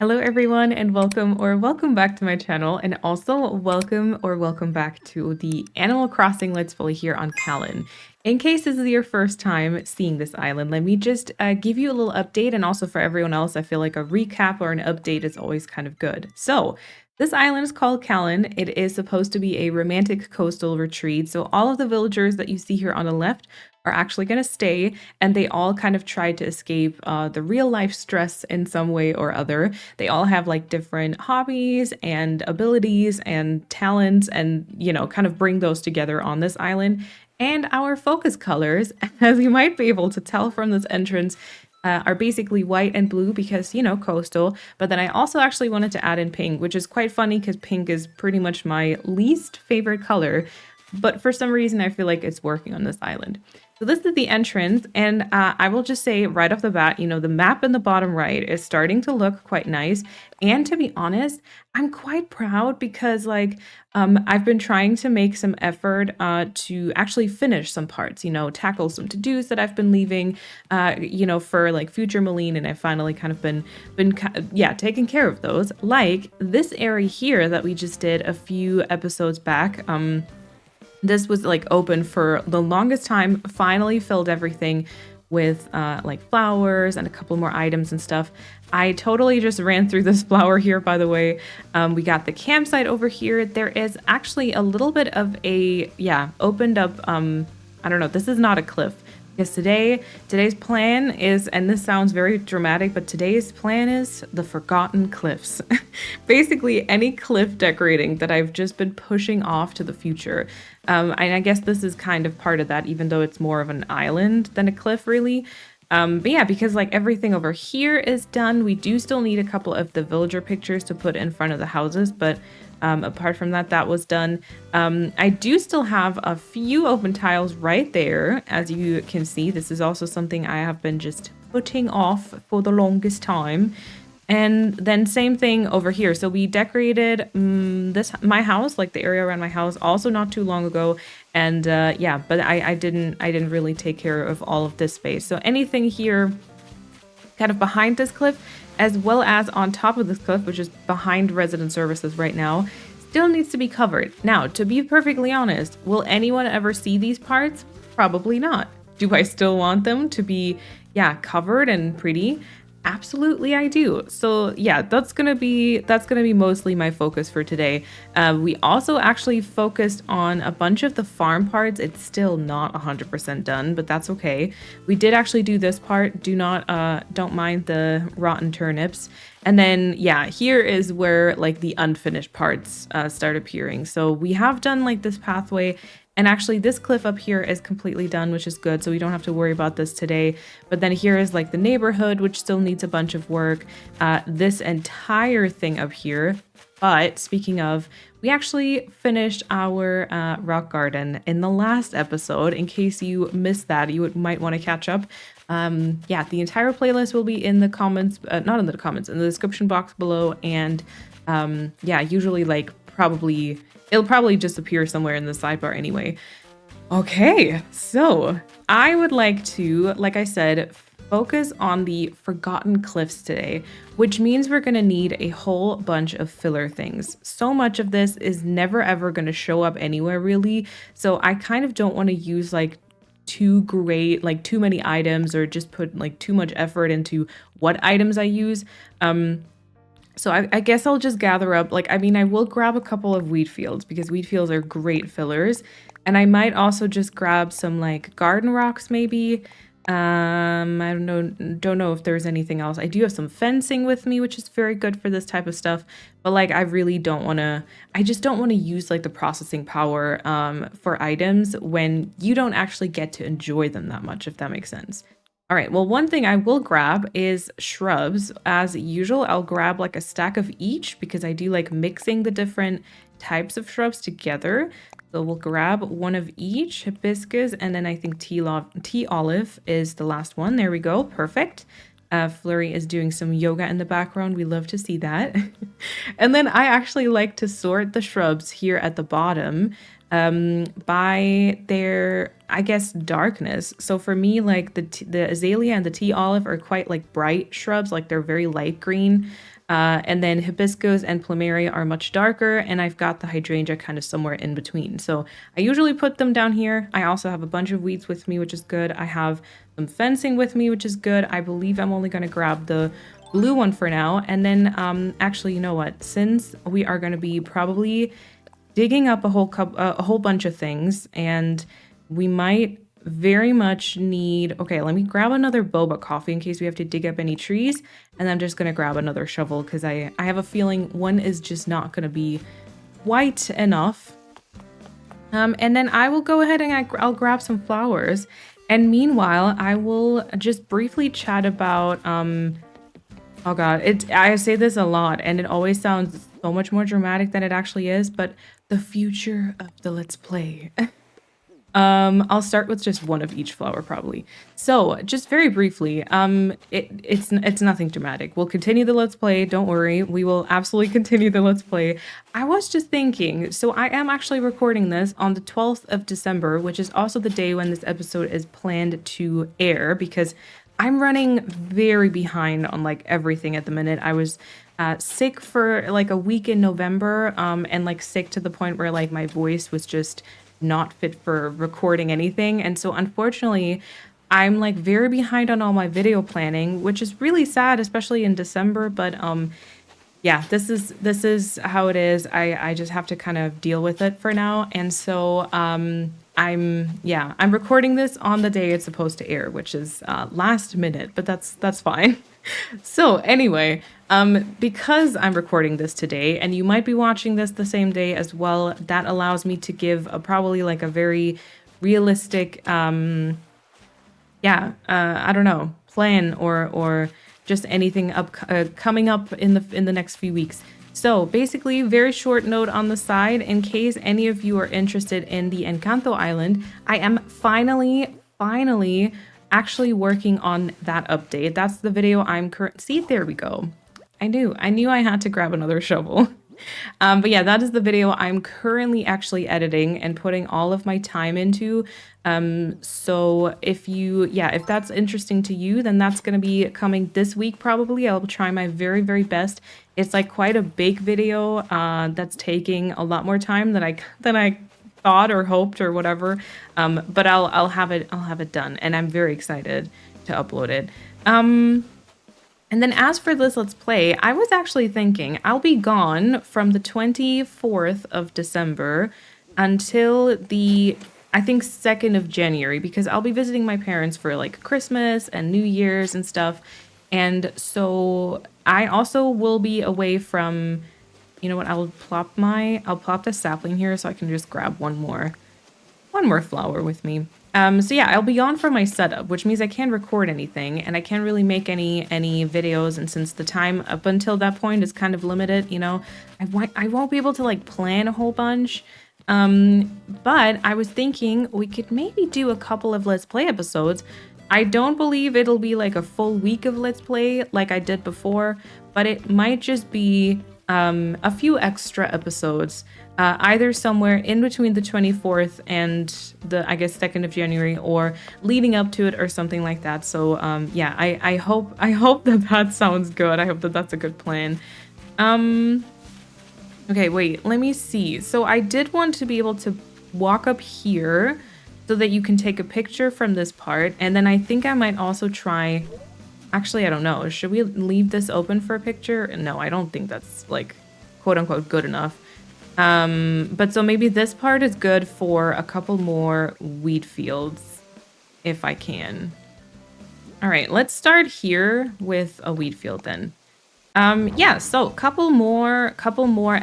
Hello everyone and welcome back to my channel, and also welcome back to the Animal Crossing Let's Play here on Kalon. In case this is your first time seeing this island, let me just give you a little update, and also for everyone else I feel like a recap or an update is always kind of good. So this island is called Kalon. It is supposed to be a romantic coastal retreat, so all of the villagers that you see here on the left are actually going to stay, and they all kind of tried to escape the real life stress in some way or other. They all have like different hobbies and abilities and talents, and kind of bring those together on this island. And our focus colors, as you might be able to tell from this entrance, are basically white and blue because, coastal. But then I also actually wanted to add in pink, which is quite funny because pink is pretty much my least favorite color. But for some reason, I feel like it's working on this island. So this is the entrance, and I will just say right off the bat, the map in the bottom right is starting to look quite nice. And to be honest, I'm quite proud because I've been trying to make some effort to actually finish some parts, tackle some to-dos that I've been leaving, for like future Malene, and I've finally kind of been taking care of those. Like this area here that we just did a few episodes back. This was like open for the longest time, finally filled everything with like flowers and a couple more items and stuff. I totally just ran through this flower here, by the way. We got the campsite over here. There is actually a little bit of a, opened up, I don't know, this is not a cliff. Because today's plan is, and this sounds very dramatic, but today's plan is the Forgotten Cliffs. Basically, any cliff decorating that I've just been pushing off to the future. And I guess this is kind of part of that, even though it's more of an island than a cliff, really. But yeah, because like everything over here is done, we do still need a couple of the villager pictures to put in front of the houses, but apart from that, that was done. I do still have a few open tiles right there. As you can see, this is also something I have been just putting off for the longest time. And then same thing over here. So we decorated my house, like the area around my house, also not too long ago. And but I didn't really take care of all of this space. So anything here kind of behind this cliff, as well as on top of this cliff, which is behind resident services right now, still needs to be covered. Now, to be perfectly honest, will anyone ever see these parts? Probably not. Do I still want them to be, covered and pretty? Absolutely, I do. So yeah, that's gonna be mostly my focus for today. We also actually focused on a bunch of the farm parts. It's still not 100% done, but that's okay. We did actually do this part. Don't mind the rotten turnips. And then here is where like the unfinished parts start appearing. So we have done like this pathway. And actually this cliff up here is completely done, which is good, so we don't have to worry about this today. But then here is like the neighborhood, which still needs a bunch of work. This entire thing up here. But speaking of, we actually finished our rock garden in the last episode. In case you missed that, you might want to catch up. The entire playlist will be in the comments, not in the comments, in the description box below. And usually like it'll probably just appear somewhere in the sidebar anyway. Okay, so I would like to, like I said, focus on the Forgotten Cliffs today, which means we're going to need a whole bunch of filler things. So much of this is never ever going to show up anywhere really, so I kind of don't want to use like too many items or just put like too much effort into what items I use. So I guess I'll just gather up, I will grab a couple of wheat fields because wheat fields are great fillers. And I might also just grab some like garden rocks maybe. I don't know if there's anything else. I do have some fencing with me, which is very good for this type of stuff. But like I just don't want to use like the processing power for items when you don't actually get to enjoy them that much, if that makes sense. All right, well, one thing I will grab is shrubs. As usual, I'll grab like a stack of each because I do like mixing the different types of shrubs together. So we'll grab one of each, hibiscus, and then I think tea olive is the last one. There we go, perfect. Flurry is doing some yoga in the background. We love to see that. And then I actually like to sort the shrubs here at the bottom by their, I guess, darkness. So for me, like the azalea and the tea olive are quite like bright shrubs, like they're very light green. And then hibiscus and plumeria are much darker, and I've got the hydrangea kind of somewhere in between. So I usually put them down here. I also have a bunch of weeds with me, which is good. I have some fencing with me, which is good. I believe I'm only going to grab the blue one for now. And then actually, you know what? Since we are going to be probably digging up a whole bunch of things, and we might very much need, okay, let me grab another boba coffee in case we have to dig up any trees, and I'm just gonna grab another shovel because I have a feeling one is just not gonna be white enough. And then I will go ahead and I'll grab some flowers, and meanwhile I will just briefly chat about oh god, I say this a lot and it always sounds so much more dramatic than it actually is, but the future of the Let's Play. I'll start with just one of each flower probably. So just very briefly, it's nothing dramatic. We'll continue the Let's Play, don't worry. We will absolutely continue the Let's Play. I was just thinking, so I am actually recording this on the 12th of December, which is also the day when this episode is planned to air, because I'm running very behind on like everything at the minute. I was sick for like a week in November, and like sick to the point where like my voice was just not fit for recording anything. And so unfortunately, I'm like very behind on all my video planning, which is really sad, especially in December. But yeah, this is how it is. I just have to kind of deal with it for now. And so I'm recording this on the day it's supposed to air, which is last minute, but that's fine. So anyway, because I'm recording this today, and you might be watching this the same day as well, that allows me to give probably like a very realistic, I don't know, plan or just anything coming up in the next few weeks. So basically, very short note on the side, in case any of you are interested in the Encanto Island, I am finally actually working on that update. That's the video I'm see, there we go. I knew I had to grab another shovel. But yeah, that is the video I'm currently actually editing and putting all of my time into. So if that's interesting to you, then that's going to be coming this week probably. I'll try my very, very best. It's like quite a big video that's taking a lot more time than I thought or hoped or whatever. But I'll have it done, and I'm very excited to upload it. And then as for this Let's Play, I was actually thinking I'll be gone from the 24th of December until the, I think, 2nd of January, because I'll be visiting my parents for like Christmas and New Year's and stuff. And so I also will be away from, you know what, I'll plop the sapling here so I can just grab one more flower with me. So yeah, I'll be on for my setup, which means I can't record anything and I can't really make any videos. And since the time up until that point is kind of limited, you know, I won't be able to like plan a whole bunch. But I was thinking we could maybe do a couple of Let's Play episodes. I don't believe it'll be like a full week of Let's Play like I did before, but it might just be a few extra episodes, either somewhere in between the 24th and the, I guess, 2nd of January, or leading up to it or something like that. So yeah, I hope that sounds good. I hope that that's a good plan. Okay, wait, let me see. So I did want to be able to walk up here so that you can take a picture from this part. And then I think I might also try, actually, I don't know. Should we leave this open for a picture? No, I don't think that's like quote unquote good enough. But so maybe this part is good for a couple more wheat fields if I can. All right, let's start here with a wheat field then. Yeah, so couple more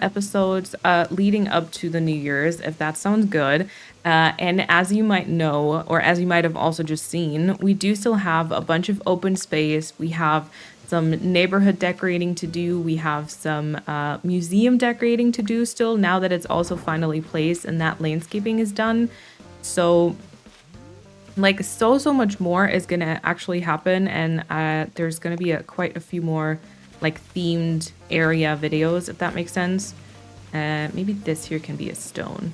episodes leading up to the New Year's, if that sounds good. And as you might know, or as you might have also just seen, we do still have a bunch of open space. We have some neighborhood decorating to do. We have some museum decorating to do still, now that it's also finally placed and that landscaping is done. So like so much more is gonna actually happen, and there's gonna be quite a few more like themed area videos, if that makes sense. Maybe this here can be a stone.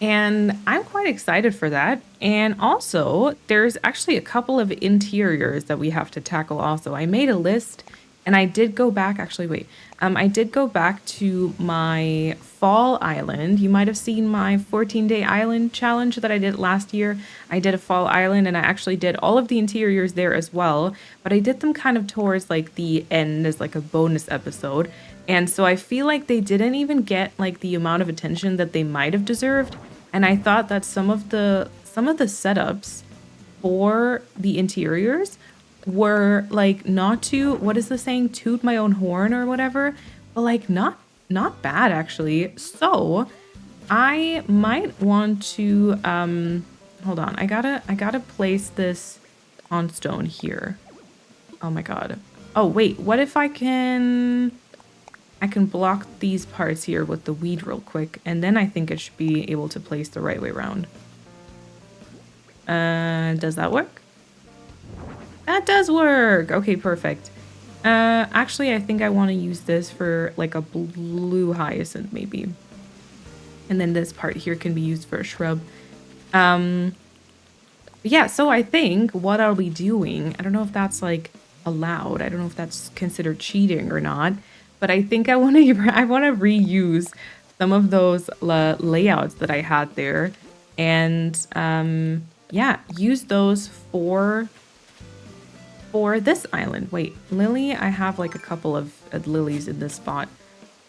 And I'm quite excited for that. And also, there's actually a couple of interiors that we have to tackle also. I made a list, And I did go back, actually, wait. I did go back to my fall island. You might have seen my 14-day island challenge that I did last year. I did a fall island and I actually did all of the interiors there as well, but I did them kind of towards like the end as like a bonus episode. And so I feel like they didn't even get like the amount of attention that they might have deserved. And I thought that some of the setups for the interiors were like not to, what is the saying, toot my own horn or whatever, but like not bad actually. So I might want to hold on. I gotta place this on stone here. Oh my god. Oh wait, what if I can block these parts here with the weed real quick, and then I think it should be able to place the right way around. Does that work? That does work! Okay, perfect. Actually, I think I want to use this for like a blue hyacinth, maybe. And then this part here can be used for a shrub. Yeah, so I think what I'll be doing, I don't know if that's like allowed. I don't know if that's considered cheating or not, but I think I want to reuse some of those layouts that I had there, and yeah, use those for this island. Wait, lily, I have like a couple of lilies in this spot.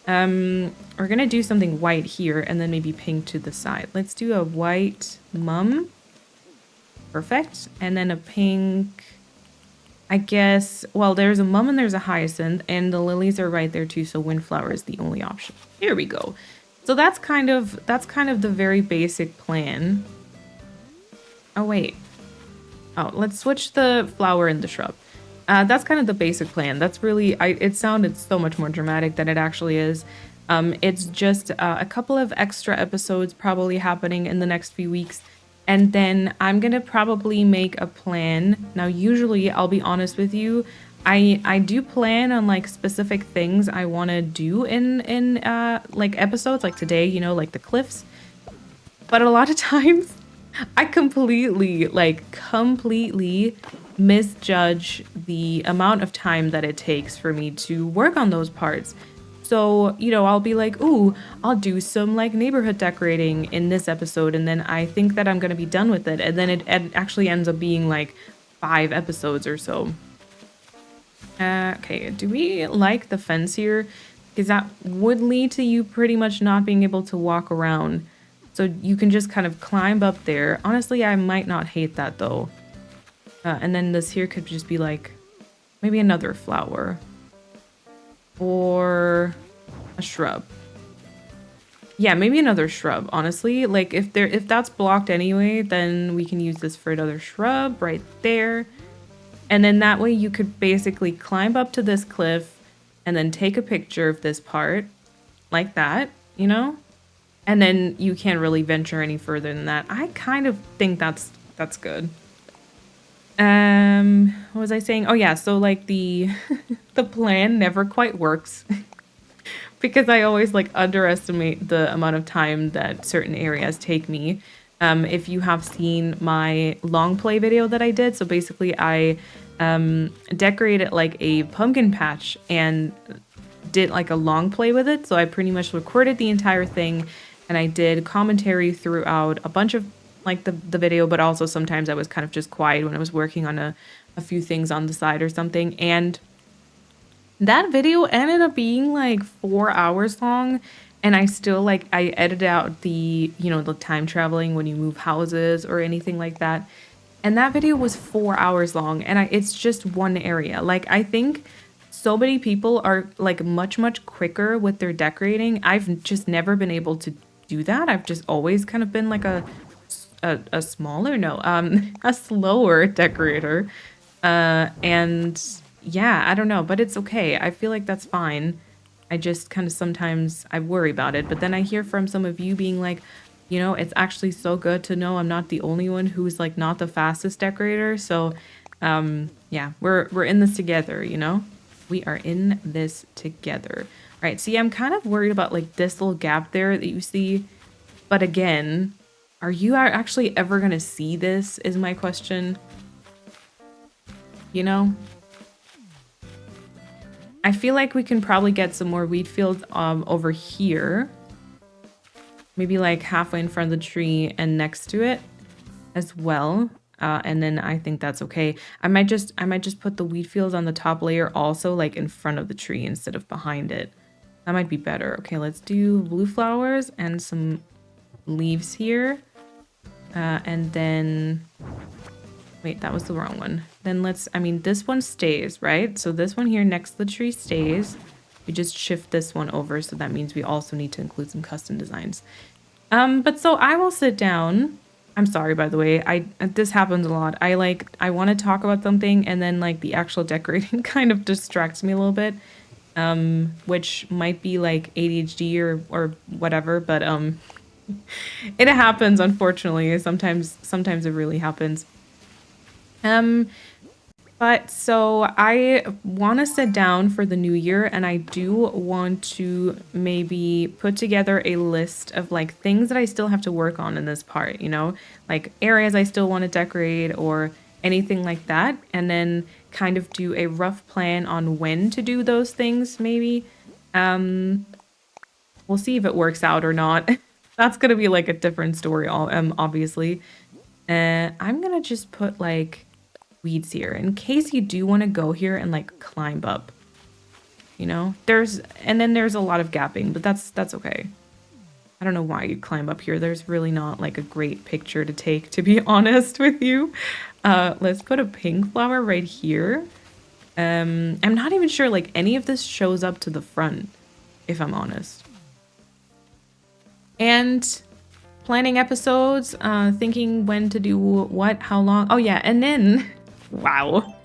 We're gonna do something white here and then maybe pink to the side. Let's do a white mum. Perfect. And then a pink, I guess. Well, there's a mum and there's a hyacinth, and the lilies are right there too, so windflower is the only option. Here we go. So that's kind of the very basic plan. Oh wait. Oh, let's switch the flower and the shrub. That's kind of the basic plan. That's really, it sounded so much more dramatic than it actually is. It's just a couple of extra episodes probably happening in the next few weeks. And then I'm going to probably make a plan. Now, usually, I'll be honest with you, I do plan on like specific things I want to do in like episodes like today, you know, like the cliffs. But a lot of times I completely misjudge the amount of time that it takes for me to work on those parts. So, you know, I'll be like, ooh, I'll do some like neighborhood decorating in this episode, and then I think that I'm going to be done with it. And then it actually ends up being like 5 episodes or so. Okay, do we like the fence here? Because that would lead to you pretty much not being able to walk around. So you can just kind of climb up there. Honestly, I might not hate that though. And then this here could just be like maybe another flower. Or a shrub. Yeah, maybe another shrub, honestly. Like if that's blocked anyway, then we can use this for another shrub right there. And then that way you could basically climb up to this cliff and then take a picture of this part like that, you know? And then you can't really venture any further than that. I kind of think that's good. What was I saying? Oh yeah, so like the the plan never quite works because I always like underestimate the amount of time that certain areas take me. If you have seen my long play video that I did, so basically I decorated like a pumpkin patch and did like a long play with it. So I pretty much recorded the entire thing and I did commentary throughout a bunch of like the video, but also sometimes I was kind of just quiet when I was working on a few things on the side or something. And that video ended up being like 4 hours long, and I still like I edited out the, you know, the time traveling when you move houses or anything like that. And that video was 4 hours long, and it's just one area. Like I think so many people are like much quicker with their decorating. I've just never been able to do that. I've just always kind of been like a slower decorator. And yeah, I don't know, but it's okay. I feel like that's fine. I just kind of sometimes I worry about it, but then I hear from some of you being like, you know, it's actually so good to know I'm not the only one who's like not the fastest decorator. So, yeah, we're in this together, you know? We are in this together. All right, see, I'm kind of worried about like this little gap there that you see. But again, are you actually ever going to see this is my question. You know? I feel like we can probably get some more wheat fields over here. Maybe like halfway in front of the tree and next to it as well. And then I think that's okay. I might just put the wheat fields on the top layer also, like in front of the tree instead of behind it. That might be better. Okay, let's do blue flowers and some leaves here. And then, wait, that was the wrong one. Then this one stays, right? So this one here next to the tree stays. We just shift this one over, so that means we also need to include some custom designs. But so I will sit down. I'm sorry, by the way. This happens a lot. I want to talk about something, and then like the actual decorating kind of distracts me a little bit. Which might be like ADHD or whatever, but it happens, unfortunately. Sometimes it really happens. But so I want to sit down for the new year, and I do want to maybe put together a list of like things that I still have to work on in this part, you know, like areas I still want to decorate or anything like that, and then kind of do a rough plan on when to do those things, maybe. We'll see if it works out or not. That's gonna be like a different story, obviously. I'm gonna just put like weeds here in case you do want to go here and like climb up, you know. There's a lot of gapping, but that's okay. I don't know why you'd climb up here. There's really not like a great picture to take, to be honest with you. Let's put a pink flower right here. I'm not even sure like any of this shows up to the front, if I'm honest. And planning episodes, thinking when to do what, how long. Oh yeah, and then wow.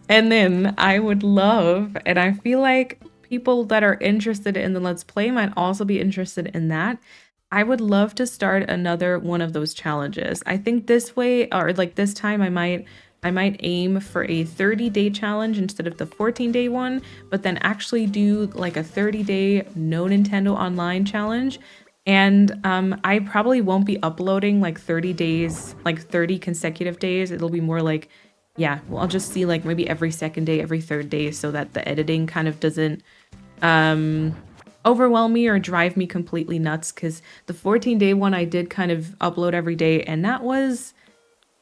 And then I would love, and I feel like people that are interested in the Let's Play might also be interested in that. I would love to start another one of those challenges. I think this way, or like this time, I might aim for a 30-day challenge instead of the 14-day one, but then actually do like a 30-day no Nintendo Online challenge. And I probably won't be uploading like 30 days, like 30 consecutive days. It'll be more like, yeah, well, I'll just see like maybe every second day, every third day, so that the editing kind of doesn't overwhelm me or drive me completely nuts. Because the 14-day one I did kind of upload every day, and that was,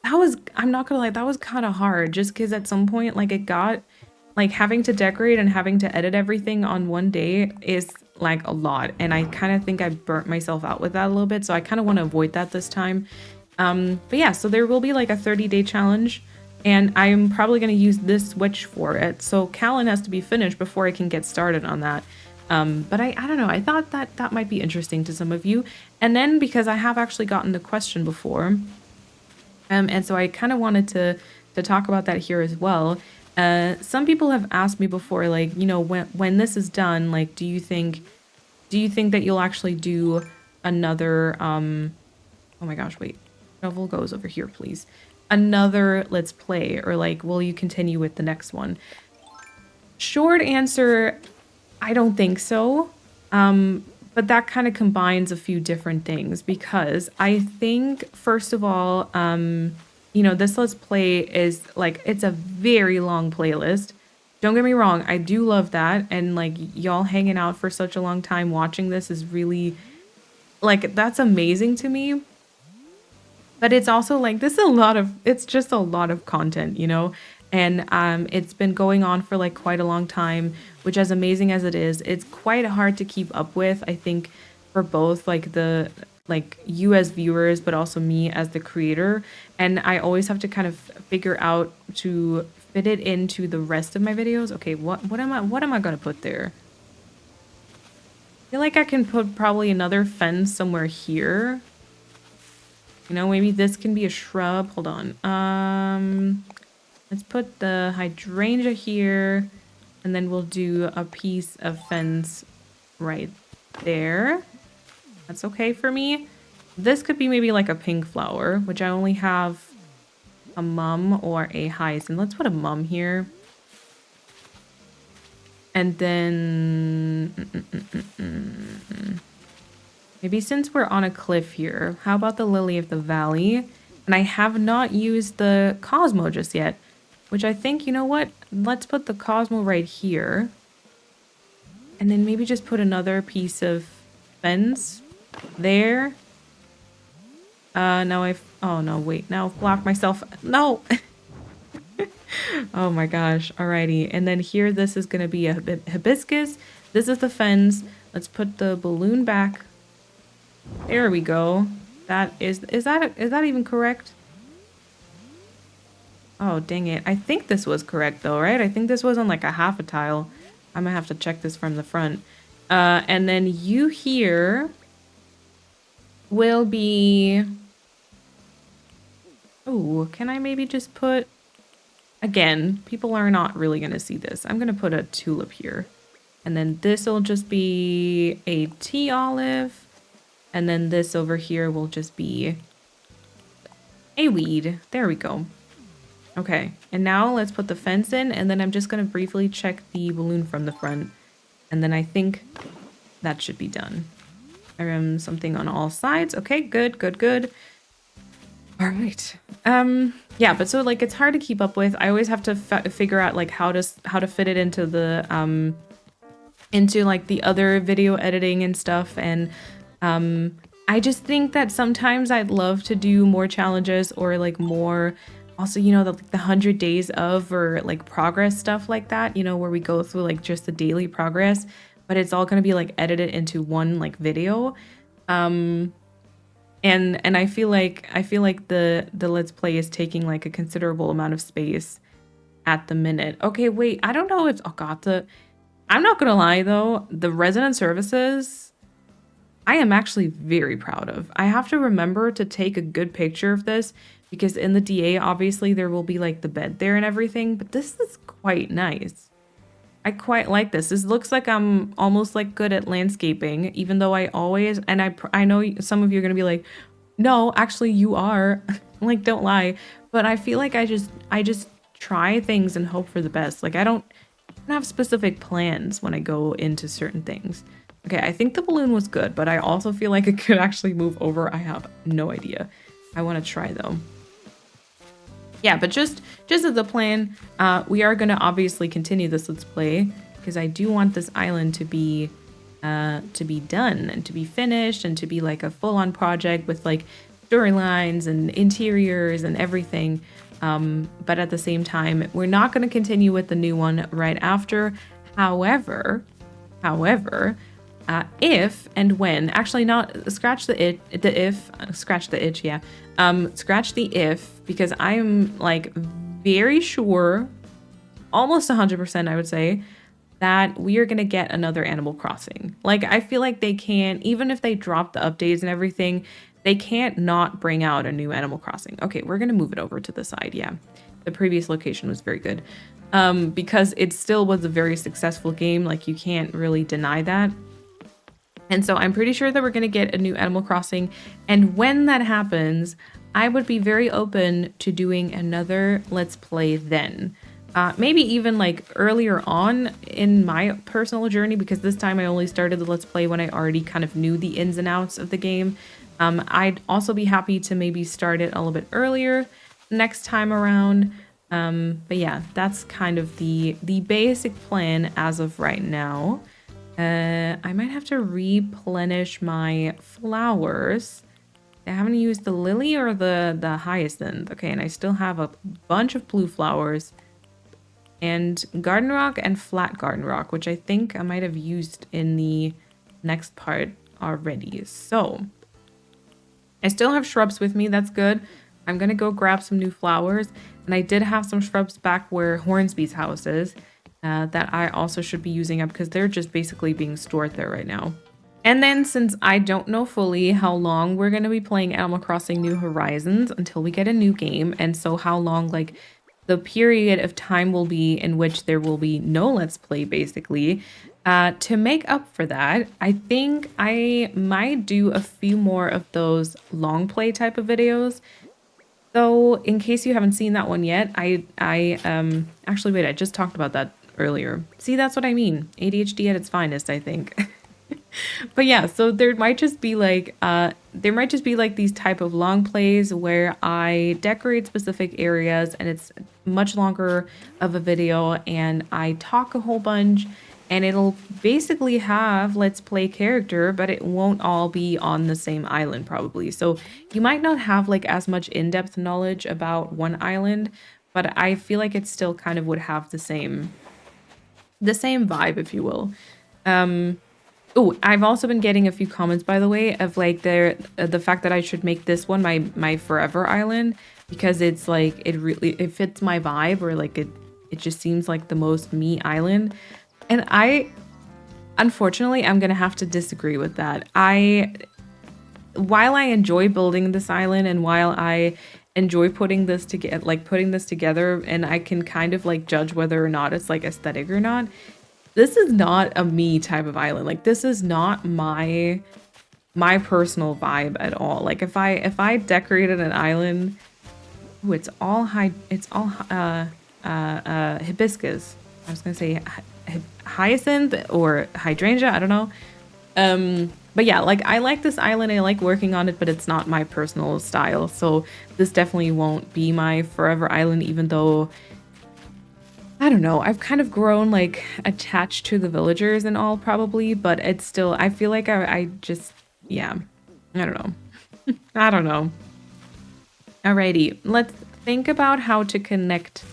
I'm not gonna lie, that was kind of hard, just because at some point like it got like having to decorate and having to edit everything on one day is like a lot, and I kind of think I burnt myself out with that a little bit, so I kind of want to avoid that this time. But yeah, so there will be like a 30-day challenge, and I'm probably going to use this switch for it, so Kalon has to be finished before I can get started on that. But I don't know, I thought that might be interesting to some of you. And then because I have actually gotten the question before, and so I kind of wanted to talk about that here as well. Some people have asked me before, like, you know, when this is done, like, do you think that you'll actually do another, oh my gosh, wait, shovel goes over here, please. Another Let's Play, or like, will you continue with the next one? Short answer, I don't think so. But that kind of combines a few different things, because I think, first of all, you know, this Let's Play is like, it's a very long playlist. Don't get me wrong, I do love that, and like y'all hanging out for such a long time watching this is really, like, that's amazing to me. But it's also like, this is it's just a lot of content, you know? And it's been going on for like quite a long time, which, as amazing as it is, it's quite hard to keep up with, I think, for both like you as viewers, but also me as the creator. And I always have to kind of figure out to fit it into the rest of my videos. Okay, what am I gonna put there? I feel like I can put probably another fence somewhere here. You know, maybe this can be a shrub. Hold on. Let's put the hydrangea here, and then we'll do a piece of fence right there. That's okay for me. This could be maybe like a pink flower, which I only have a mum or a hyacinth. Let's put a mum here. And then maybe, since we're on a cliff here, how about the lily of the valley? And I have not used the Cosmo just yet, which I think, you know what? Let's put the Cosmo right here. And then maybe just put another piece of fence there. Now oh no, wait, now I've blocked myself. No. Oh my gosh. Alrighty. And then here, this is going to be a hibiscus. This is the fence. Let's put the balloon back. There we go. Is that even correct? Oh, dang it. I think this was correct though, right? I think this was on like a half a tile. I'm gonna have to check this from the front. And then you here will be... Oh, can I maybe just put... Again, people are not really gonna see this. I'm gonna put a tulip here. And then this will just be a tea olive. And then this over here will just be a weed. There we go. Okay, and now let's put the fence in, and then I'm just going to briefly check the balloon from the front. And then I think that should be done. Something on all sides. Okay, good, good, good. All right. Yeah, but so like it's hard to keep up with. I always have to figure out like how to fit it into the into like the other video editing and stuff. And I just think that sometimes I'd love to do more challenges or like more, also, you know, the 100 days of, or like progress stuff like that, you know, where we go through like just the daily progress, but it's all going to be like edited into one like video. And I feel like the Let's Play is taking like a considerable amount of space at the minute. Okay, wait, I don't know if, oh god, I'm not gonna lie though, the resident services, I am actually very proud of. I have to remember to take a good picture of this because in the DA, obviously there will be like the bed there and everything, but this is quite nice. I quite like this. This looks like I'm almost like good at landscaping, even though I always, and I know some of you are gonna be like, no, actually you are, like don't lie. But I feel like I just try things and hope for the best. Like I don't have specific plans when I go into certain things. Okay, I think the balloon was good, but I also feel like it could actually move over. I have no idea. I want to try though. Yeah, but just as a plan, we are going to obviously continue this Let's Play because I do want this island to be done and to be finished and to be like a full-on project with like storylines and interiors and everything. But at the same time, we're not going to continue with the new one right after. However, if and when, actually not scratch the if, scratch the itch, yeah. Scratch the if, because I'm like very sure, almost 100% I would say, that we are going to get another Animal Crossing. Like, I feel like they can't, even if they drop the updates and everything, they can't not bring out a new Animal Crossing. Okay, we're going to move it over to the side, yeah. The previous location was very good. Because it still was a very successful game, like you can't really deny that. And so I'm pretty sure that we're going to get a new Animal Crossing. And when that happens, I would be very open to doing another Let's Play then. Maybe even like earlier on in my personal journey, because this time I only started the Let's Play when I already kind of knew the ins and outs of the game. I'd also be happy to maybe start it a little bit earlier next time around. But yeah, that's kind of the basic plan as of right now. I might have to replenish my flowers. I haven't used the lily or the hyacinth. Okay, and I still have a bunch of blue flowers and garden rock and flat garden rock, which I think I might have used in the next part already. So I still have shrubs with me. That's good. I'm gonna go grab some new flowers, and I did have some shrubs back where Hornsby's house is. That I also should be using up because they're just basically being stored there right now. And then since I don't know fully how long we're going to be playing Animal Crossing New Horizons until we get a new game, and so how long like the period of time will be in which there will be no Let's Play basically, to make up for that, I think I might do a few more of those long play type of videos. So in case you haven't seen that one yet, actually wait, I just talked about that earlier. See, that's what I mean. ADHD at its finest, I think. But yeah, so there might just be like these type of long plays where I decorate specific areas and it's much longer of a video and I talk a whole bunch and it'll basically have let's play character, but it won't all be on the same island probably. So you might not have like as much in-depth knowledge about one island, but I feel like it still kind of would have the same vibe, if you will. Um, oh, I've also been getting a few comments, by the way, of like the fact that I should make this one my forever island because it's like it fits my vibe, or like it just seems like the most me island. And unfortunately, I'm gonna have to disagree with that. While I enjoy building this island and while I enjoy putting this together, and I can kind of like judge whether or not it's like aesthetic or not, this is not a me type of island. Like this is not my personal vibe at all. Like if I decorated an island, ooh, it's all hibiscus. I was gonna say hyacinth or hydrangea, I don't know. But yeah, like I like this island, I like working on it, but it's not my personal style. So this definitely won't be my forever island, even though I don't know, I've kind of grown like attached to the villagers and all probably, but it's still, I feel like I just, yeah, I don't know. I don't know. Alrighty, let's think about how to connect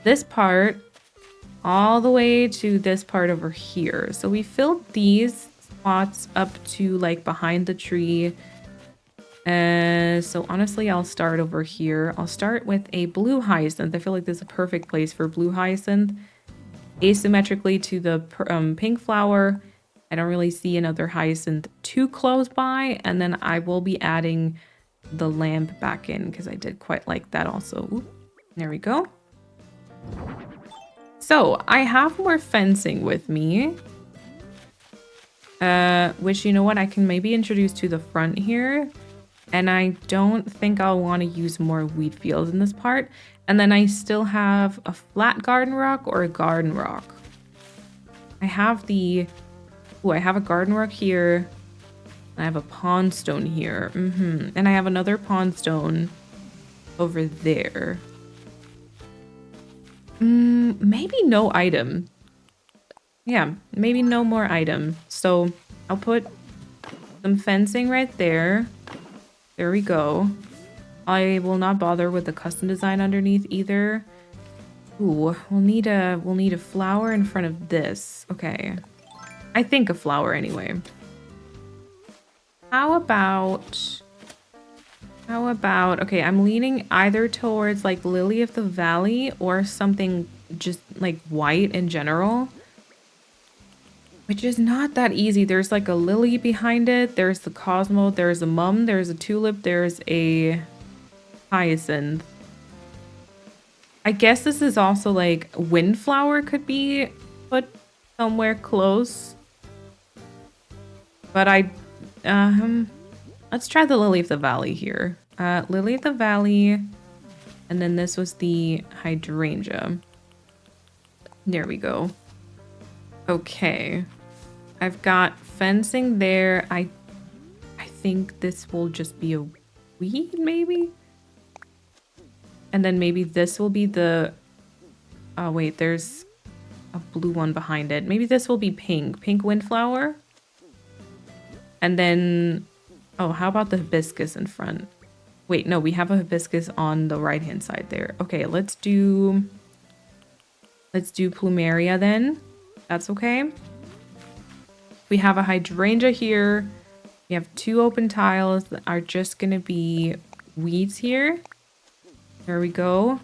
this part all the way to this part over here. So we filled these spots up to like behind the tree. So honestly, I'll start over here. I'll start with a blue hyacinth. I feel like this is a perfect place for blue hyacinth. Asymmetrically to the pink flower. I don't really see another hyacinth too close by. And then I will be adding the lamp back in because I did quite like that also. Ooh, there we go. So I have more fencing with me. Which, you know what, I can maybe introduce to the front here. And I don't think I'll want to use more wheat fields in this part. And then I still have a flat garden rock or a garden rock. I have I have a garden rock here. I have a pond stone here. And I have another pond stone over there. Maybe no item. Yeah, maybe no more item. So I'll put some fencing right there. There we go. I will not bother with the custom design underneath either. Ooh, we'll need a flower in front of this. Okay. I think a flower anyway. How about, okay, I'm leaning either towards like Lily of the Valley or something just like white in general. Which is not that easy. There's like a lily behind it. There's the Cosmo. There's a mum. There's a tulip. There's a hyacinth. I guess this is also like windflower could be put somewhere close. But let's try the Lily of the Valley here. Lily of the Valley. And then this was the hydrangea. There we go. Okay. I've got fencing there. I think this will just be a weed, maybe? And then maybe this will be the... Oh, wait, there's a blue one behind it. Maybe this will be pink. Pink windflower. And then... Oh, how about the hibiscus in front? Wait, no, we have a hibiscus on the right-hand side there. Okay, let's do plumeria then. That's okay. We have a hydrangea here. We have two open tiles that are just gonna be weeds here. There we go.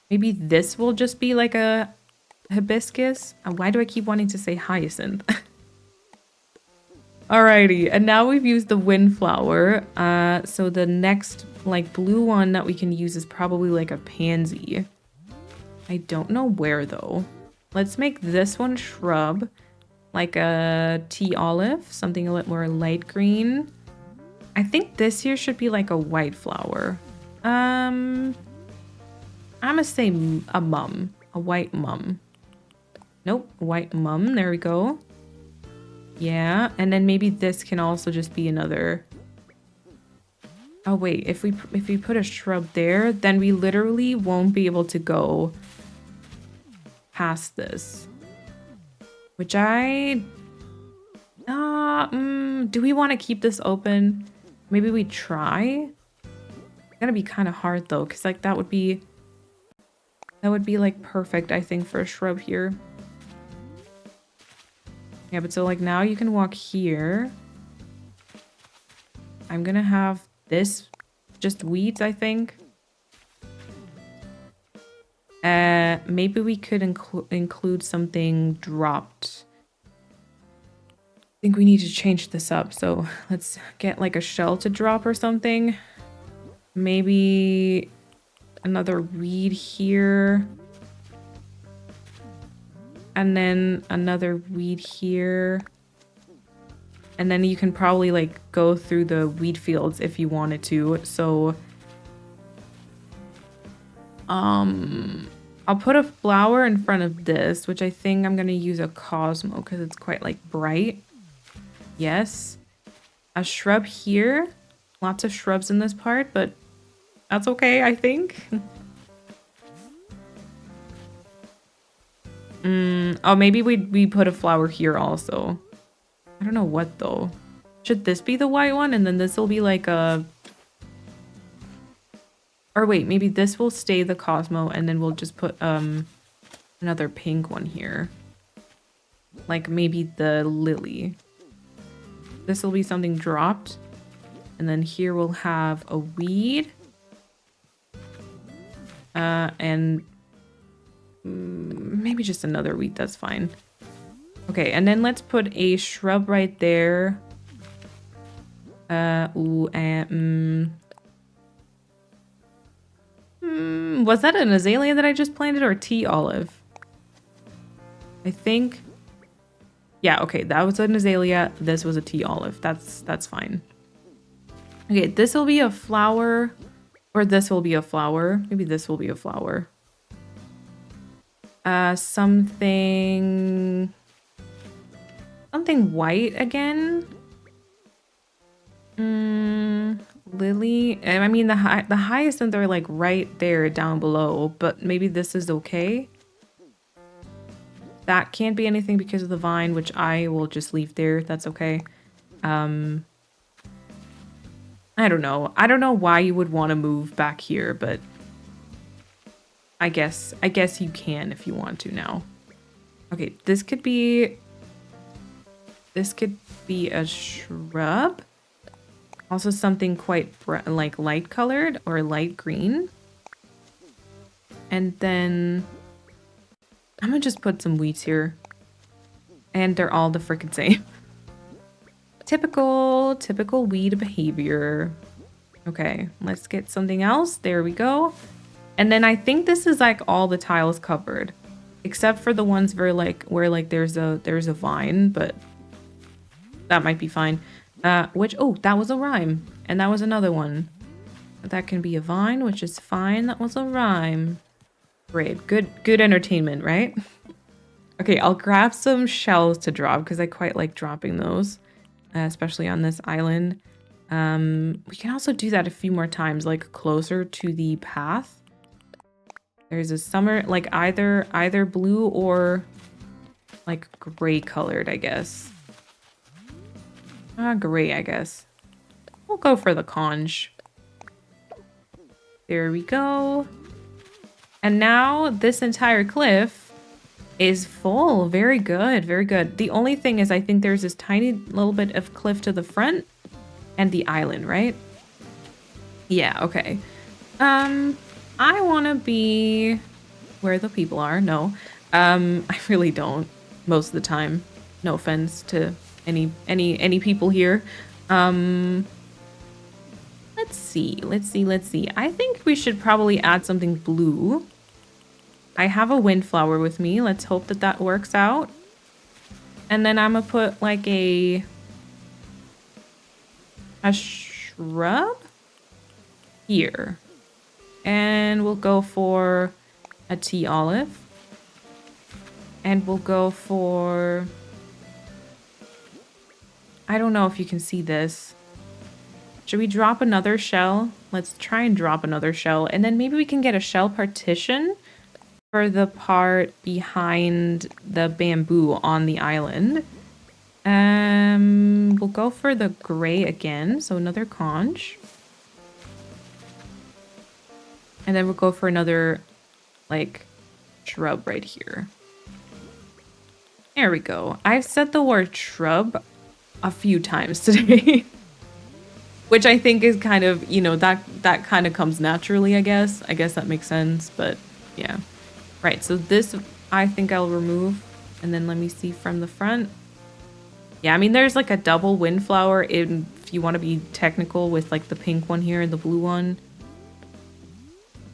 Maybe this will just be like a hibiscus. Why do I keep wanting to say hyacinth? Alrighty, and now we've used the windflower. So the next like blue one that we can use is probably like a pansy. I don't know where though. Let's make this one shrub, like a tea olive, something a little more light green. I think this here should be like a white flower. I'm gonna say a mum, a white mum. Nope, white mum, there we go. Yeah, and then maybe this can also just be another... Oh wait, if we put a shrub there, then we literally won't be able to go past this. which do we want to keep this open? Maybe we try. It's gonna be kind of hard though, because like that would be like perfect, I think, for a shrub here. Yeah, but so like now you can walk here. I'm gonna have this just weeds, I think. Maybe we could include something dropped. I think we need to change this up. So let's get like a shell to drop or something. Maybe another weed here. And then another weed here. And then you can probably like go through the weed fields if you wanted to. So I'll put a flower in front of this, which I think I'm gonna use a Cosmo because it's quite like bright. Yes. A shrub here. Lots of shrubs in this part, but that's okay, I think. Oh, maybe we put a flower here also. I don't know what though. Should this be the white one? And then this will be like a... Or wait, maybe this will stay the Cosmo and then we'll just put another pink one here. Like maybe the lily. This will be something dropped. And then here we'll have a weed. And maybe just another weed, that's fine. Okay, and then let's put a shrub right there. Was that an azalea that I just planted or a tea olive? I think. Yeah, okay, that was an azalea. This was a tea olive. That's fine. Okay, this will be a flower, or this will be a flower. Maybe this will be a flower. Something white again. Lily. I mean, the hyacinth are like right there down below, but maybe this is okay. That can't be anything because of the vine, which I will just leave there. That's okay. I don't know. I don't know why you would want to move back here, but I guess you can if you want to now. Okay, this could be a shrub. Also something quite like light colored or light green. And then I'm gonna just put some weeds here. And they're all the freaking same. Typical weed behavior. Okay, let's get something else. There we go. And then I think this is like all the tiles covered. Except for the ones where there's a vine, but that might be fine. Oh, that was a rhyme. And that was another one. That can be a vine, which is fine. That was a rhyme. Great. Good entertainment, right? Okay, I'll grab some shells to drop because I quite like dropping those, especially on this island. We can also do that a few more times, like closer to the path. There's a summer, like either blue or like gray colored, I guess. Gray, I guess. We'll go for the conch. There we go. And now this entire cliff is full. Very good, very good. The only thing is I think there's this tiny little bit of cliff to the front and the island, right? Yeah, okay. I want to be where the people are. No, I really don't most of the time. No offense to any people here. Let's see. I think we should probably add something blue. I have a windflower with me. Let's hope that works out. And then I'm gonna put like a shrub here. And we'll go for a tea olive. And we'll go for... I don't know if you can see this. Should we drop another shell? Let's try and drop another shell. And then maybe we can get a shell partition for the part behind the bamboo on the island. We'll go for the gray again, so another conch. And then we'll go for another, like, shrub right here. There we go. I've said the word shrub a few times today. Which I think is kind of, you know, that kind of comes naturally, I guess. I guess that makes sense, but yeah. Right, so this I think I'll remove. And then let me see from the front. Yeah, I mean, there's like a double windflower if you want to be technical with like the pink one here and the blue one.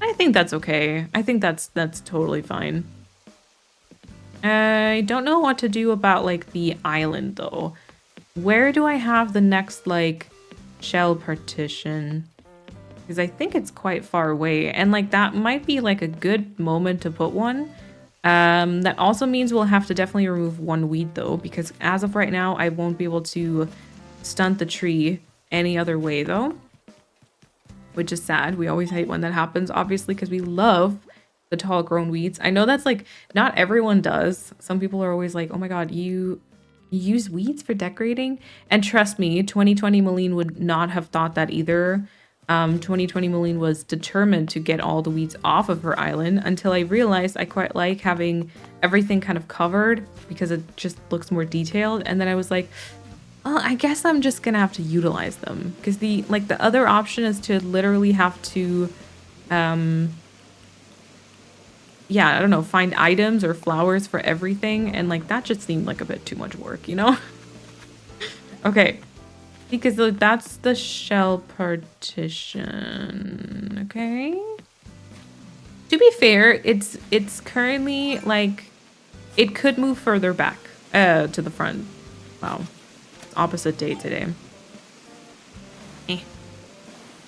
I think that's okay. I think that's totally fine. I don't know what to do about like the island though. Where do I have the next like shell partition? Because I think it's quite far away, and like that might be like a good moment to put one. That also means we'll have to definitely remove one weed though, because as of right now, I won't be able to stunt the tree any other way though, which is sad. We always hate when that happens, obviously, because we love the tall grown weeds. I know that's like, not everyone does. Some people are always like, oh my God, you use weeds for decorating? And trust me, 2020 Malene would not have thought that either. 2020 Malene was determined to get all the weeds off of her island until I realized I quite like having everything kind of covered because it just looks more detailed. And then I was like, well, I guess I'm just gonna have to utilize them, because the other option is to literally have to yeah, I don't know, find items or flowers for everything, and like that just seemed like a bit too much work, you know? Okay. Because that's the shell partition. Okay. To be fair, it's currently like it could move further back to the front. Wow. It's opposite day today.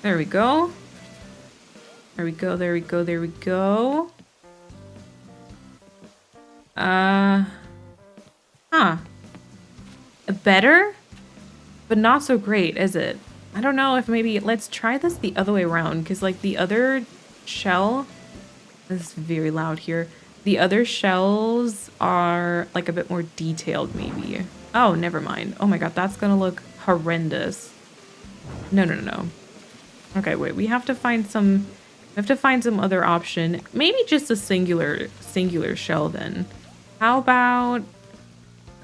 There we go. There we go, there we go, there we go. Better? But not so great, is it? I don't know if maybe, let's try this the other way around, because like the other shell, this is very loud here. The other shells are like a bit more detailed maybe. Oh, never mind. Oh my God, that's gonna look horrendous. No, no, no, no. Okay, wait, we have to find some other option. Maybe just a singular shell then. How about,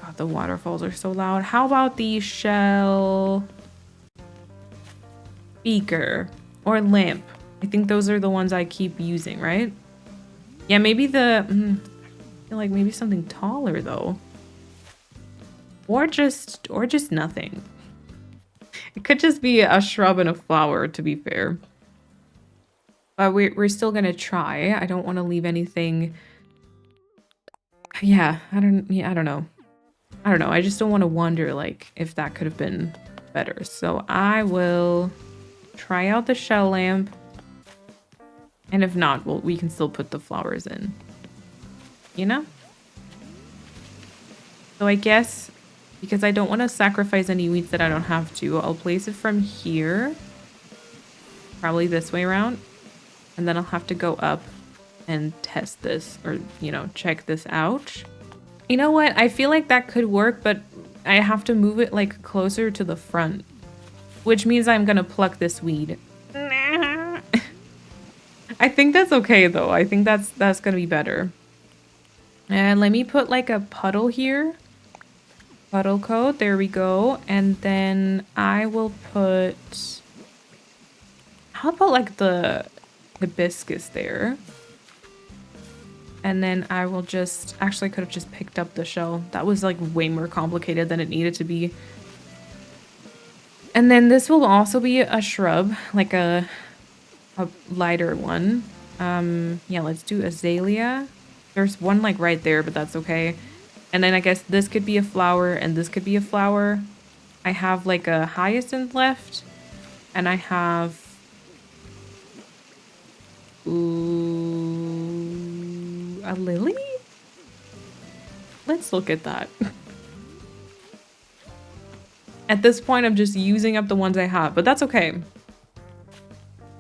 God, the waterfalls are so loud. How about the shell beaker or lamp? I think those are the ones I keep using, right? Yeah, maybe I feel like maybe something taller though. Or just nothing. It could just be a shrub and a flower, to be fair. But we're still gonna try. I don't want to leave anything. Yeah, I don't know. I don't know. I just don't want to wonder like if that could have been better. So I will try out the shell lamp. And if not, well, we can still put the flowers in. You know? So I guess because I don't want to sacrifice any weeds that I don't have to, I'll place it from here. Probably this way around. And then I'll have to go up and test this, or, you know, check this out. You know what? I feel like that could work, but I have to move it like closer to the front, which means I'm gonna pluck this weed. I think that's okay though. I think that's gonna be better. And let me put like a puddle here. Puddle coat, there we go. And then I will put, how about like the hibiscus there? And then I will just, actually I could have just picked up the shell. That was like way more complicated than it needed to be. And then this will also be a shrub, like a lighter one. Yeah, let's do azalea. There's one like right there, but that's okay. And then I guess this could be a flower and this could be a flower. I have like a hyacinth left, and I have, ooh, a lily? Let's look at that. At this point, I'm just using up the ones I have, but that's okay.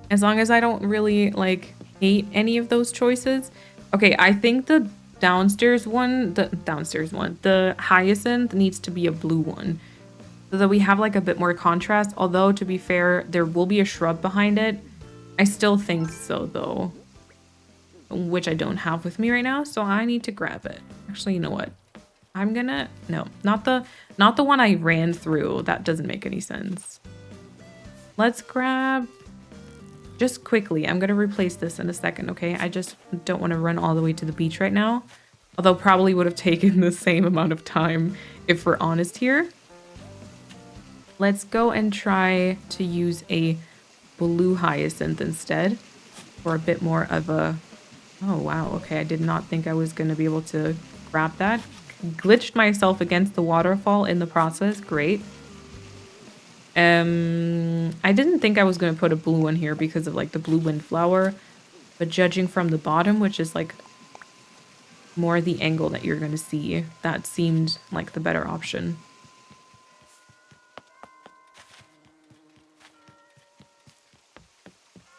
As long as I don't really like hate any of those choices. Okay, I think the the hyacinth needs to be a blue one. So that we have like a bit more contrast. Although, to be fair, there will be a shrub behind it. I still think so, though. Which I don't have with me right now, so I need to grab it. Actually, you know what? I'm gonna... No, not the one I ran through. That doesn't make any sense. Let's grab... Just quickly, I'm gonna replace this in a second, okay? I just don't want to run all the way to the beach right now. Although probably would have taken the same amount of time if we're honest here. Let's go and try to use a blue hyacinth instead for a bit more of a... Oh, wow. Okay, I did not think I was going to be able to grab that. Glitched myself against the waterfall in the process. Great. I didn't think I was going to put a blue one here because of like the blue windflower. But judging from the bottom, which is like more the angle that you're going to see, that seemed like the better option.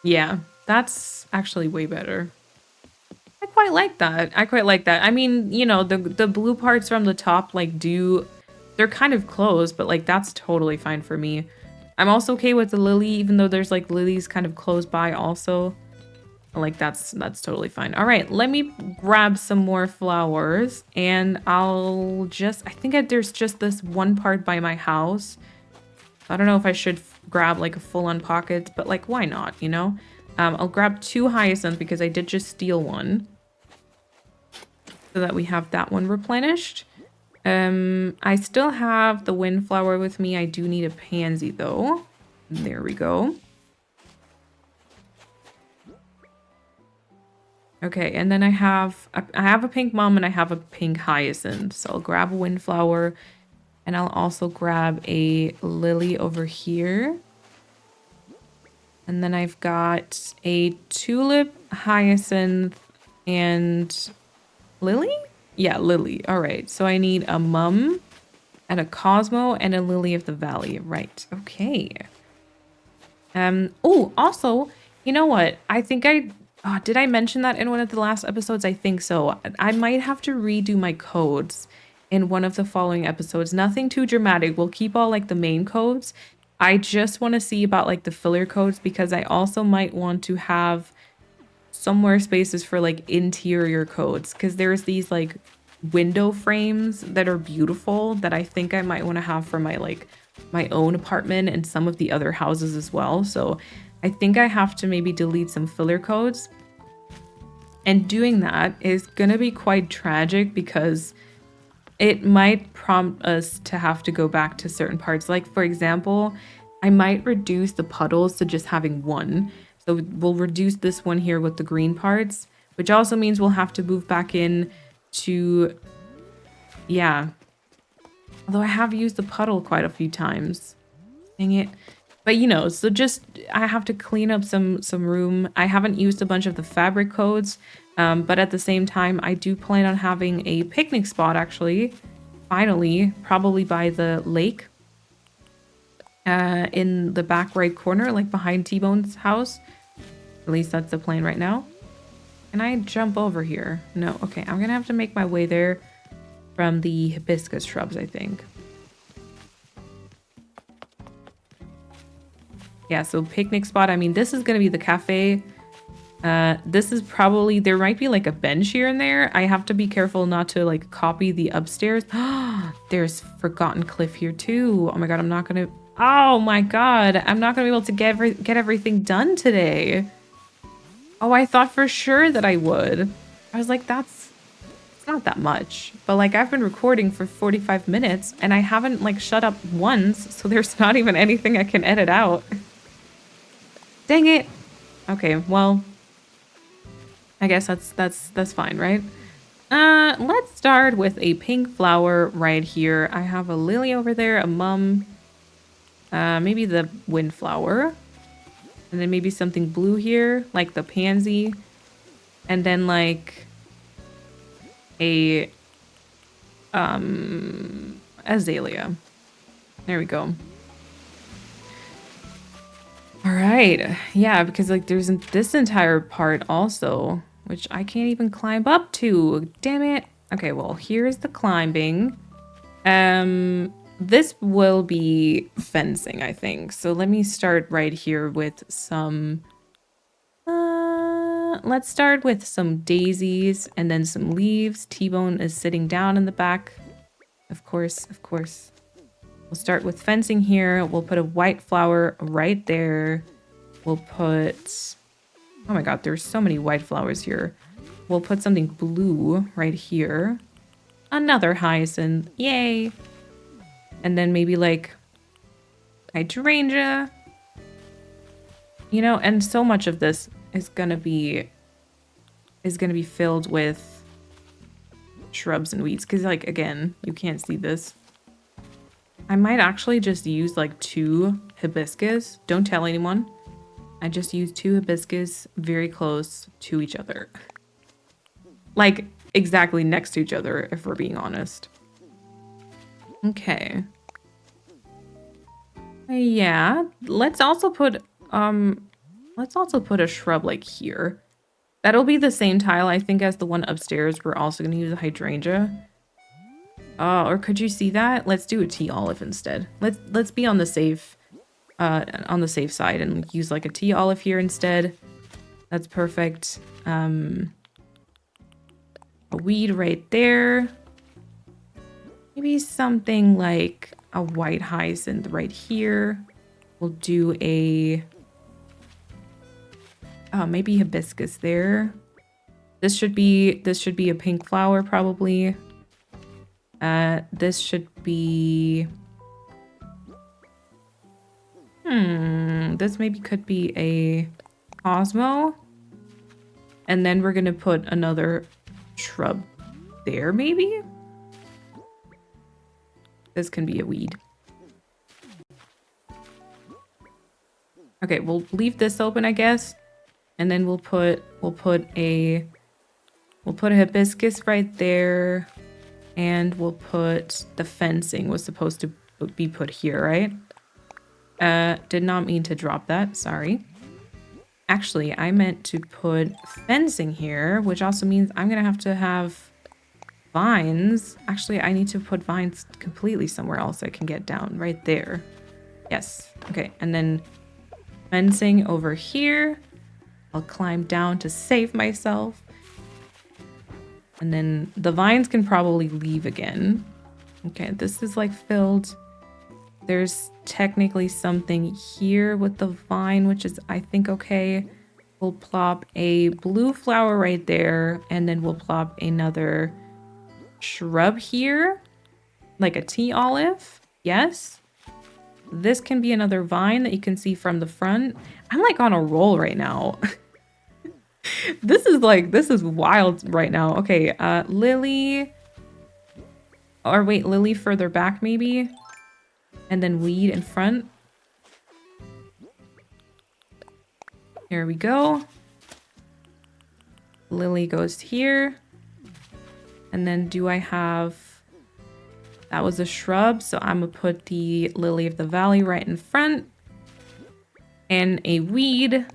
Yeah, that's actually way better. I quite like that. I quite like that. I mean, you know, the blue parts from the top, like, they're kind of close, but, like, that's totally fine for me. I'm also okay with the lily, even though there's, like, lilies kind of close by also. Like, that's totally fine. All right, let me grab some more flowers, and I'll just... I think there's just this one part by my house. I don't know if I should grab, like, a full-on pocket, but, like, why not, you know? I'll grab 2 hyacinths because I did just steal one. So that we have that one replenished. I still have the windflower with me. I do need a pansy though. There we go. Okay, and then I have a pink mom and I have a pink hyacinth. So I'll grab a windflower and I'll also grab a lily over here. And then I've got a tulip, hyacinth, and lily? Yeah, lily. All right. So I need a mum and a Cosmo and a lily of the valley. Right. Okay. Oh, also, you know what? I think did I mention that in one of the last episodes? I think so. I might have to redo my codes in one of the following episodes. Nothing too dramatic. We'll keep all like the main codes. I just want to see about like the filler codes because I also might want to have somewhere spaces for like interior codes because there's these like window frames that are beautiful that I think I might want to have for my own apartment and some of the other houses as well. So I think I have to maybe delete some filler codes. And doing that is gonna be quite tragic because it might prompt us to have to go back to certain parts. Like for example, I might reduce the puddles to just having one. So we'll reduce this one here with the green parts, which also means we'll have to move back in to, yeah. Although I have used the puddle quite a few times. Dang it. But you know, so just, I have to clean up some room. I haven't used a bunch of the fabric codes, but at the same time, I do plan on having a picnic spot actually, finally, probably by the lake. In the back right corner, like behind T-Bone's house. At least that's the plan right now. Can I jump over here? No. Okay, I'm gonna have to make my way there from the hibiscus shrubs, I think. Yeah, so picnic spot. I mean, this is gonna be the cafe. This is probably... There might be like a bench here and there. I have to be careful not to like copy the upstairs. There's Forgotten Cliff here too. Oh my god, I'm not gonna... Oh my god, I'm not gonna be able to get everything done today. Oh, I thought for sure that I would. I was like, it's not that much. But like, I've been recording for 45 minutes and I haven't like shut up once, so there's not even anything I can edit out. Dang it. Okay, well, I guess that's fine, right? Let's start with a pink flower right here. I have a lily over there, a mum. Maybe the windflower. And then maybe something blue here, like the pansy. And then like a azalea. There we go. All right. Yeah, because like there's this entire part also. which I can't even climb up to. Damn it. Okay, well, here's the climbing. This will be fencing, I think. So let me start right here with some... let's start with some daisies and then some leaves. T-Bone is sitting down in the back. Of course, of course. We'll start with fencing here. We'll put a white flower right there. We'll put... Oh my god, there's so many white flowers here. We'll put something blue right here. Another hyacinth. Yay! And then maybe like hydrangea. You know, and so much of this is gonna be filled with shrubs and weeds. Because like, again, you can't see this. I might actually just use like 2 hibiscus. Don't tell anyone. I just use 2 hibiscus very close to each other. Like exactly next to each other, if we're being honest. Okay. Yeah, let's also put a shrub like here. That'll be the same tile, I think, as the one upstairs. We're also gonna use a hydrangea. Oh, or could you see that? Let's do a tea olive instead. Let's be on the safe side and use like a tea olive here instead. That's perfect. A weed right there. Maybe something like a white hyacinth right here. We'll do a maybe hibiscus there. This should be a pink flower probably. This should be this maybe could be a Cosmo. And then we're gonna put another shrub there maybe. This can be a weed. Okay, we'll leave this open, I guess. And then we'll put a hibiscus right there. And we'll put the fencing was supposed to be put here, right? Did not mean to drop that, sorry. Actually, I meant to put fencing here, which also means I'm gonna have to have vines. Actually, I need to put vines completely somewhere else I can get down, right there. Yes, okay, and then fencing over here. I'll climb down to save myself. And then the vines can probably leave again. Okay, this is like filled. There's technically something here with the vine, which is, I think, okay. We'll plop a blue flower right there, and then we'll plop another shrub here, like a tea olive. Yes. This can be another vine that you can see from the front. I'm like on a roll right now. This is wild right now. Okay, lily. Or wait, lily further back maybe. And then weed in front. Here we go. Lily goes here. And then do I have... That was a shrub, so I'm gonna put the lily of the valley right in front. And a weed.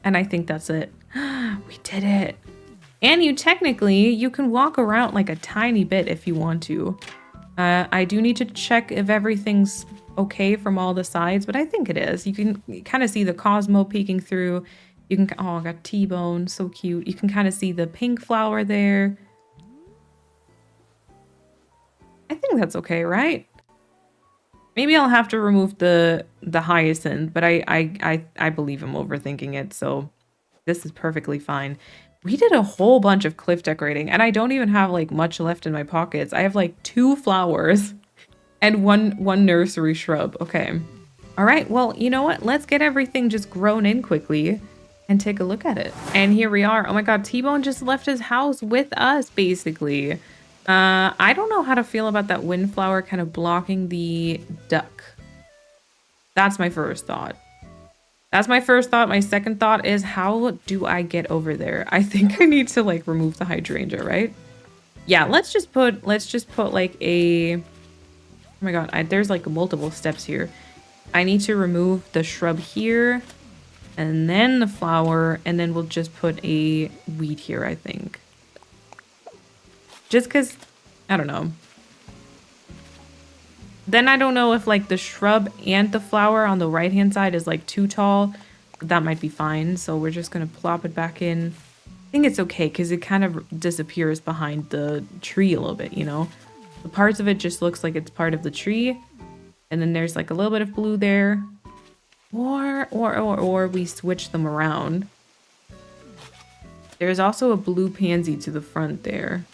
And I think that's it. We did it. And you can walk around like a tiny bit if you want to. I do need to check if everything's okay from all the sides, but I think it is. You can kind of see the Cosmo peeking through. You can, oh, I got T-Bone, so cute. You can kind of see the pink flower there. I think that's okay, right? Maybe I'll have to remove the hyacinth, but I believe I'm overthinking it, so this is perfectly fine. We did a whole bunch of cliff decorating, and I don't even have like much left in my pockets. I have like 2 flowers and one nursery shrub. Okay. All right, well, you know what? Let's get everything just grown in quickly and take a look at it. And here we are. Oh my god, T-Bone just left his house with us, basically. I don't know how to feel about that windflower kind of blocking the duck. That's my first thought. My second thought is, how do I get over there? I think I need to like remove the hydrangea, right? Yeah, let's just put like a... Oh my god, there's like multiple steps here. I need to remove the shrub here. and then the flower, and then we'll just put a wheat here, I think. Just because, I don't know. Then I don't know if like the shrub and the flower on the right hand side is like too tall. That might be fine. So we're just going to plop it back in. I think it's okay because it kind of disappears behind the tree a little bit, you know? The parts of it just looks like it's part of the tree. And then there's like a little bit of blue there. Or we switch them around. There's also a blue pansy to the front there.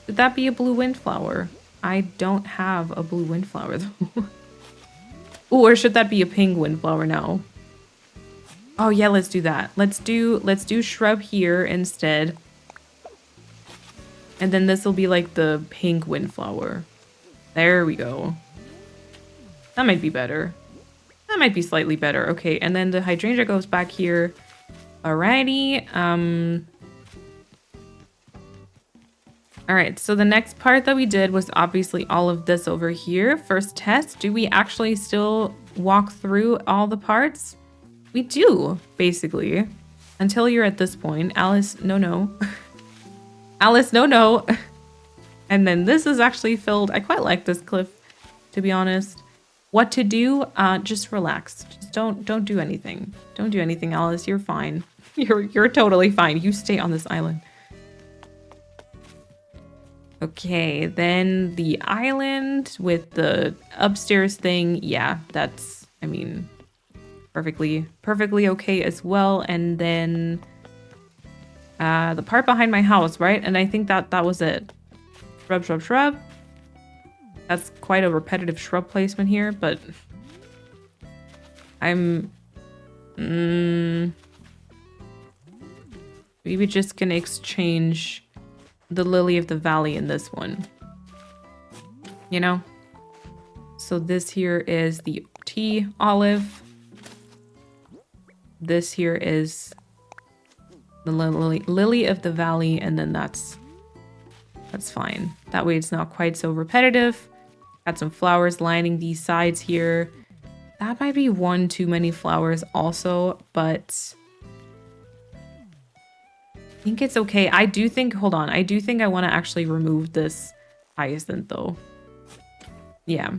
Could that be a blue windflower? I don't have a blue windflower though. Ooh, or should that be a pink windflower now? Oh yeah, let's do that. Let's do shrub here instead. And then this will be like the pink windflower. There we go. That might be better. That might be slightly better. Okay, and then the hydrangea goes back here. Alrighty. Alright, so the next part that we did was obviously all of this over here. First test, do we actually still walk through all the parts? We do, basically. Until you're at this point. Alice, no. Alice, no. And then this is actually filled. I quite like this cliff, to be honest. What to do? Just relax. Just don't do anything. Don't do anything, Alice. You're fine. You're totally fine. You stay on this island. Okay, then the island with the upstairs thing. Yeah, that's, I mean, perfectly okay as well. And then the part behind my house, right? And I think that was it. Shrub. That's quite a repetitive shrub placement here, but I'm maybe just gonna exchange the lily of the valley in this one, you know? So this here is the tea olive. This here is the lily of the valley, and then that's fine. That way it's not quite so repetitive. Got some flowers lining these sides here. That might be one too many flowers also, but I think it's okay. I do think, hold on. I do think I want to actually remove this hyacinth though. Yeah.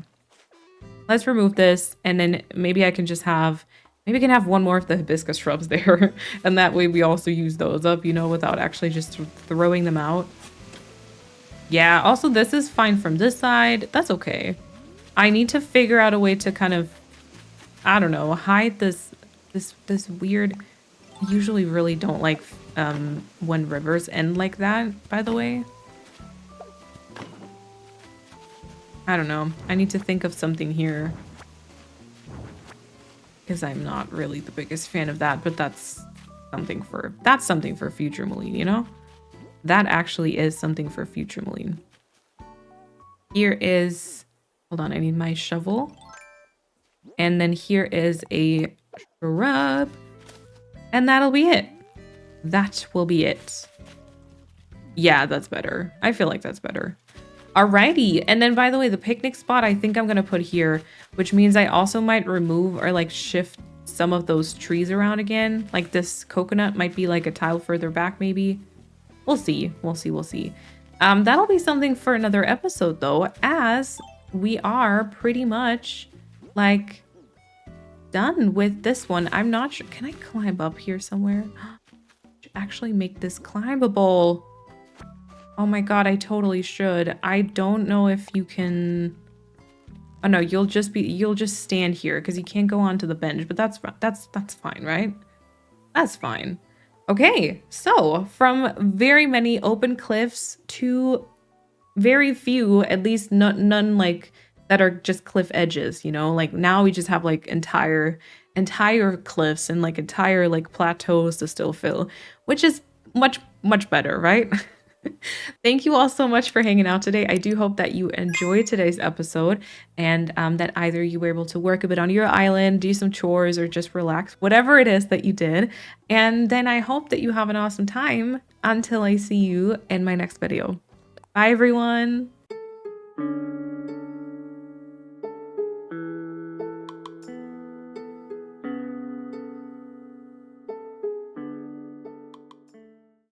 Let's remove this, and then maybe I can just have, maybe I can have one more of the hibiscus shrubs there. And that way we also use those up, you know, without actually just throwing them out. Yeah, also this is fine from this side. That's okay. I need to figure out a way to kind of, I don't know, hide this weird, I usually really don't like when rivers end like that, by the way. I don't know. I need to think of something here. Because I'm not really the biggest fan of that, but that's something for future Moline, you know? That actually is something for future Moline. Here is, hold on, I need my shovel. And then here is a shrub. And that'll be it. That will be it. Yeah, that's better. I feel like that's better. Alrighty. And then, by the way, the picnic spot I think I'm going to put here, which means I also might remove or like shift some of those trees around again. Like this coconut might be like a tile further back maybe. We'll see. We'll see. That'll be something for another episode though, as we are pretty much like done with this one. I'm not sure. Can I climb up here somewhere? Actually make this climbable. Oh my god, I totally should. I don't know if you can. Oh no, you'll just stand here because you can't go onto the bench, but that's fine, right? That's fine. Okay, so from very many open cliffs to very few, at least none like that are just cliff edges, you know? Like now we just have like entire cliffs and like entire like plateaus to still fill, which is much better, right? Thank you all so much for hanging out today. I do hope that you enjoyed today's episode and that either you were able to work a bit on your island, do some chores, or just relax, whatever it is that you did. And then I hope that you have an awesome time until I see you in my next video. Bye, everyone.